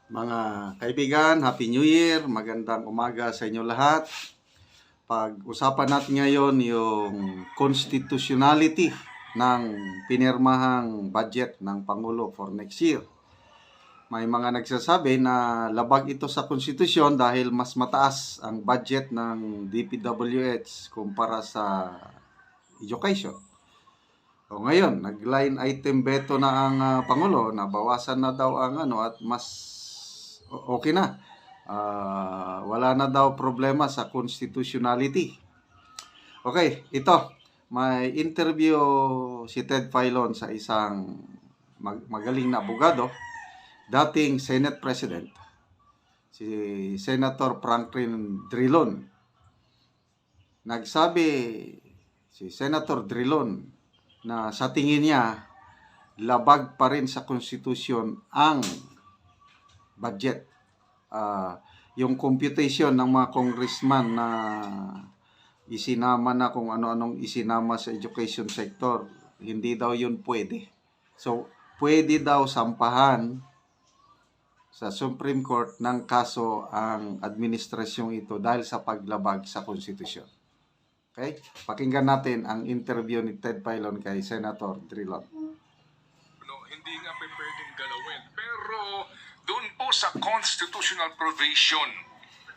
Mga kaibigan, Happy New Year! Magandang umaga sa inyo lahat. Pag-usapan natin ngayon yung constitutionality ng pinirmahang budget ng Pangulo for next year. May mga nagsasabi na labag ito sa konstitusyon dahil mas mataas ang budget ng DPWH kumpara sa education. O ngayon, nag-line item veto na ang Pangulo na bawasan na daw ang at mas okay na. Wala na daw problema sa constitutionality. Okay, ito. May interview si Ted Filon sa isang magaling na abogado, dating Senate President, si Senator Franklin Drilon. Nagsabi si Senator Drilon na sa tingin niya, labag pa rin sa konstitusyon ang budget. Yung computation ng mga congressman na isinama na kung ano-anong isinama sa education sector, hindi daw yun pwede. So, pwede daw sampahan sa Supreme Court ng kaso ang administrasyong ito dahil sa paglabag sa konstitusyon. Okay? Pakinggan natin ang interview ni Ted Filon kay Senator Drilon. Hindi nga pwedeng galawin. Pero doon po sa constitutional provision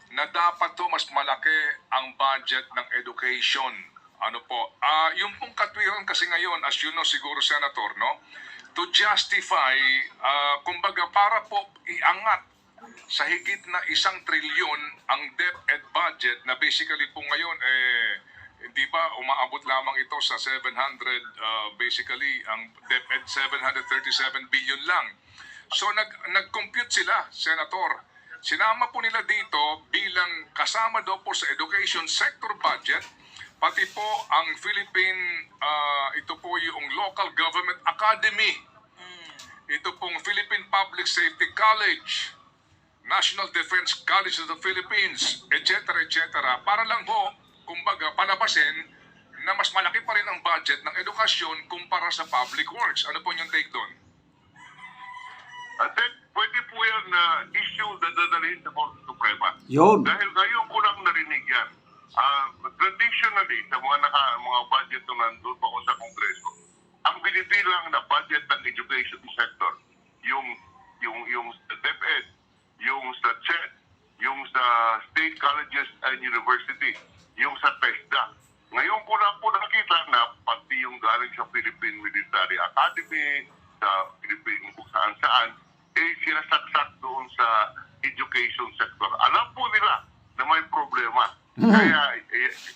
na dapat to mas malaki ang budget ng education. Yung pong katwiran kasi ngayon, as you know siguro, Senator, no? To justify, kumbaga para po iangat sa higit na 1 trilyon ang DepEd budget na basically po ngayon, di ba, umaabot lamang ito sa 700, basically, ang DepEd 737 billion lang. So, nag-compute sila, Senator. Sinama po nila dito bilang kasama daw po sa education sector budget, pati po ang Philippine, ito po yung Local Government Academy, ito pong Philippine Public Safety College, National Defense College of the Philippines, etc. Para lang ho, kumbaga, palabasin na mas malaki pa rin ang budget ng edukasyon kumpara sa public works. Ano po yung take doon? At then, pwede po yan na issue na dadalhin sa Korte Suprema. Yun. Dahil ngayon ko lang narinig yan. Traditionally, sa mga budget na nandun pa ko sa Kongreso, ang binibilang na budget ng education sector, yung sa DepEd, yung sa CHED, yung sa state colleges and university, yung sa TESDA. Ngayon ko lang po nakita na pati yung galing sa Philippine Military Academy, sa Philippine kung saan-saan, sinasaksak doon sa education sector. Alam po nila na may problema. Kaya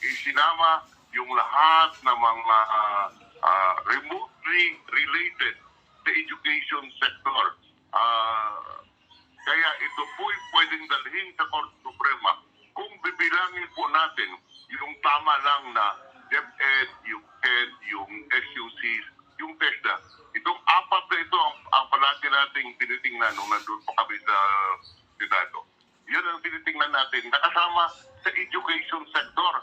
isinama yung lahat ng mga remotely related sa education sector. Kaya ito po pwedeng dalhin sa Korte Suprema kung bibilangin po natin yung tama lang na DepEd, yung CHED, yung SUCs, yung TESDA. Itong apat na ito ang palagi nating tinitingnan nung nandun pa kami sa Senado. Yan ang tinitingnan natin. Nakasama sa education sector.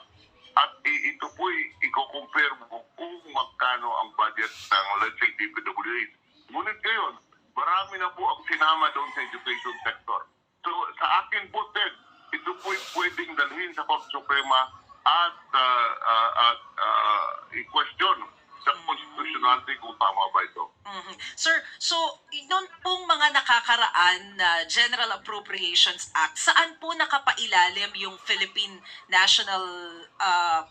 At ito po'y i-compare mo kung magkano ang budget ng, let's say, DPWH. Ngunit ngayon, marami na po ang sinama doon sa education sector. So, sa akin po, Ted, ito po'y pwedeng dalhin sa Korte Suprema at i-question sa constitutionality kung tama ba ito. Sir, so noon pong mga nakakaraan na General Appropriations Act, saan po nakapailalim yung Philippine National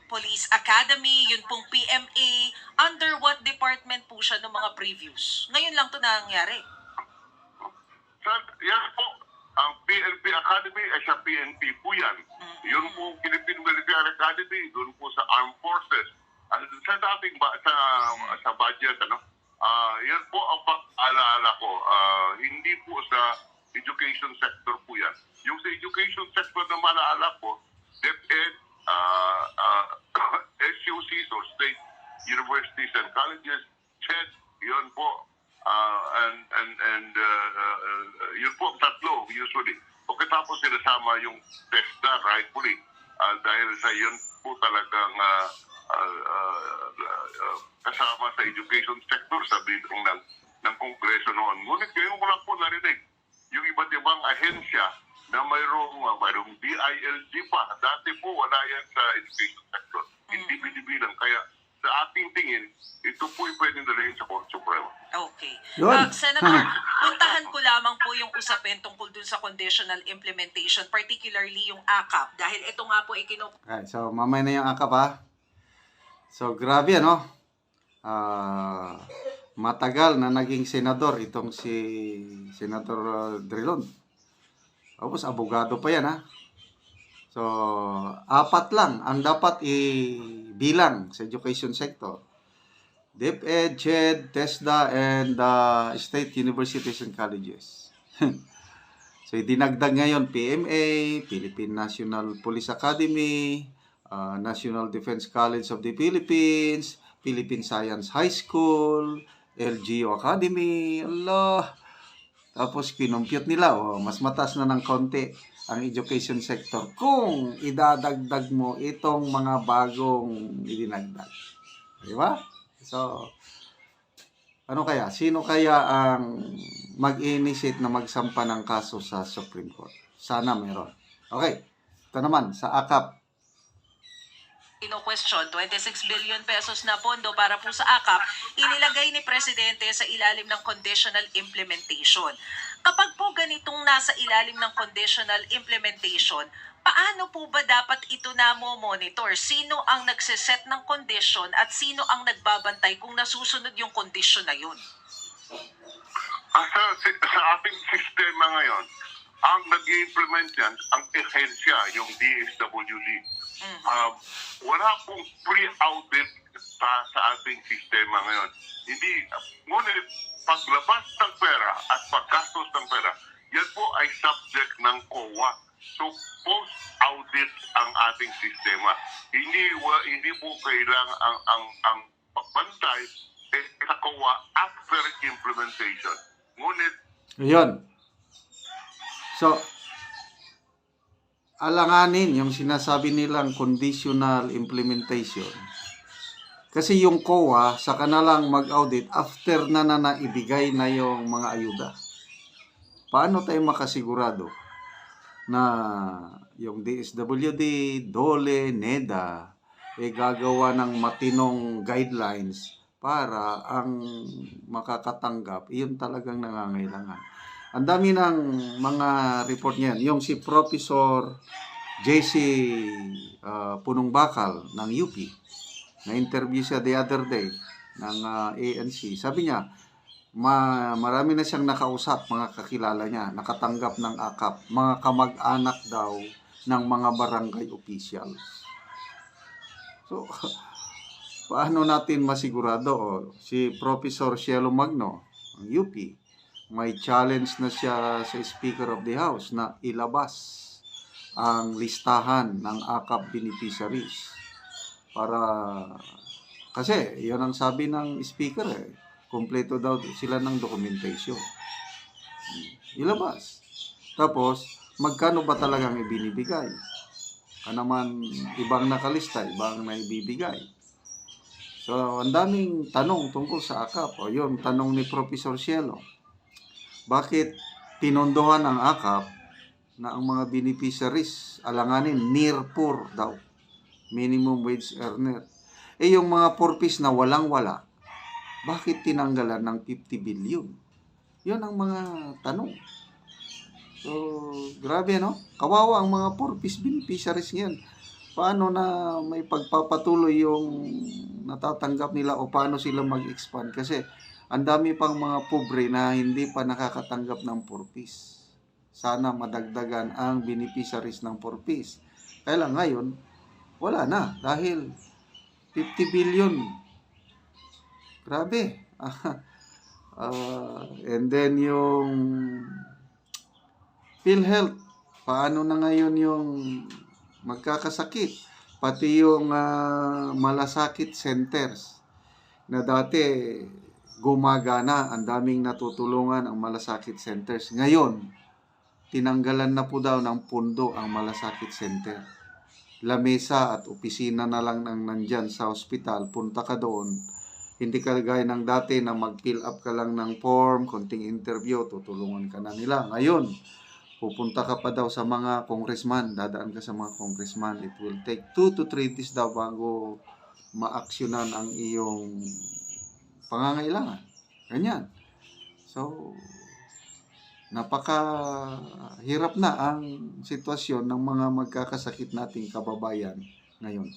Police Academy, yun pong PMA, under what department po siya ng mga previews? Ngayon lang to nangyari. Sir, yan po, ang PNP Academy ay sa PNP po yan. Yun po Philippine Military Academy, doon po sa Armed Forces. Sa dating sa budget, yan po ang pag-alala ko. Hindi po sa education sector po yan. Yung sa education sector na malaala ko, DepEd, SUCs or state universities and colleges, CHED, yun po. Yun po ang tatlo usually. Pagkatapos sinasama yung TESDA rightfully dahil sa yun po talagang kasama sa education sector sa bilang ng Kongreso noon. Ngunit ngayon ko lang po narinig yung iba't ibang ahensya na mayroong DILG pa. Dati po wala yan sa education sector. Hindi binibilang. Kaya sa ating tingin, ito po yung pwedeng dalhin sa Korte Suprema. Okay. Yun. Senator, puntahan ko lamang po yung usapin tungkol dun sa conditional implementation, particularly yung AKAP. Dahil ito nga po Okay, so mamaya na yung akap ha. So grabe ano. Matagal na naging senador itong si Senador Drilon. Tapos abogado pa yan ha. So 4 lang ang dapat ibilang sa education sector. DepEd, CHED, TESDA, and State Universities and Colleges. So, dinagdag ngayon PMA, Philippine National Police Academy, National Defense College of the Philippines, Philippine Science High School, LGU Academy, Allah. Tapos, kinumpute nila, mas mataas na ng konti ang education sector kung idadagdag mo itong mga bagong idinagdag. Di ba? So, ano kaya? Sino kaya ang mag-initiate na magsampa ng kaso sa Supreme Court? Sana meron. Okay. Ito naman, sa AKAP. question, 26 billion pesos na pondo para po sa AKAP, inilagay ni Presidente sa ilalim ng conditional implementation. Kapag po ganitong nasa ilalim ng conditional implementation, paano po ba dapat ito monitor? Sino ang nagsiset ng condition at sino ang nagbabantay kung nasusunod yung condition na yun? Sa ating sistema ngayon, ang nag-i-implement yan, ang ehensya, yung DSWD. Wala pong pre-audit sa ating sistema ngayon. Hindi, ngunit paglabas ng pera at paggastos ng pera, yan po ay subject ng COA. So, post-audit ang ating sistema. Hindi po kailangan ang pagbantay sa COA after implementation. Ngunit, Ayun. So, alanganin yung sinasabi nilang conditional implementation. Kasi yung COA, saka na lang mag-audit after na naibigay na yung mga ayuda. Paano tayo makasigurado na yung DSWD, DOLE, NEDA, gagawa ng matinong guidelines para ang makakatanggap, iyon talagang nangangailangan. Ang dami ng mga report niyan. Yung si Professor JC Punong Bakal ng UP, na-interview siya the other day ng ANC. Sabi niya, marami na siyang nakausap, mga kakilala niya, nakatanggap ng AKAP, mga kamag-anak daw ng mga barangay officials. So, paano natin masigurado? Si Professor Cielo Magno, ng UP, may challenge na siya sa Speaker of the House na ilabas ang listahan ng AKAP beneficiaries. Kasi, yan ang sabi ng Speaker kompleto daw sila ng documentation. Ilabas. Tapos, magkano ba talagang ibinibigay? Naman, ibang nakalista, ibang naibibigay. So, ang daming tanong tungkol sa AKAP. O yun, tanong ni Professor Cielo. Bakit pinondohan ang AKAP na ang mga beneficiaries, alanganin, near poor daw. Minimum wage earner. Yung mga purpose na walang-wala, bakit tinanggalan ng 50 billion? Yun ang mga tanong. So, grabe no? Kawawa ang mga purpose beneficiaries ngayon. Paano na may pagpapatuloy yung natatanggap nila o paano sila mag-expand? Kasi ang dami pang mga pobre na hindi pa nakakatanggap ng purpose. Sana madagdagan ang beneficiaries ng purpose. Kaya lang ngayon, wala na dahil 50 billion. Grabe. And then yung PhilHealth, paano na ngayon yung magkakasakit? Pati yung malasakit centers na dati gumagana, ang daming natutulungan ang malasakit centers. Ngayon, tinanggalan na po daw ng pundo ang malasakit center. Lamesa at opisina na lang nang nandyan sa ospital, punta ka doon. Hindi ka gaya ng dati na mag-fill up ka lang ng form, konting interview, tutulungan ka na nila. Ngayon, pupunta ka pa daw sa mga congressman, dadaan ka sa mga congressman. It will take 2 to 3 days daw bago maaksyonan ang iyong pangangailangan. Ganyan. So, napakahirap na ang sitwasyon ng mga magkakasakit nating kababayan ngayon.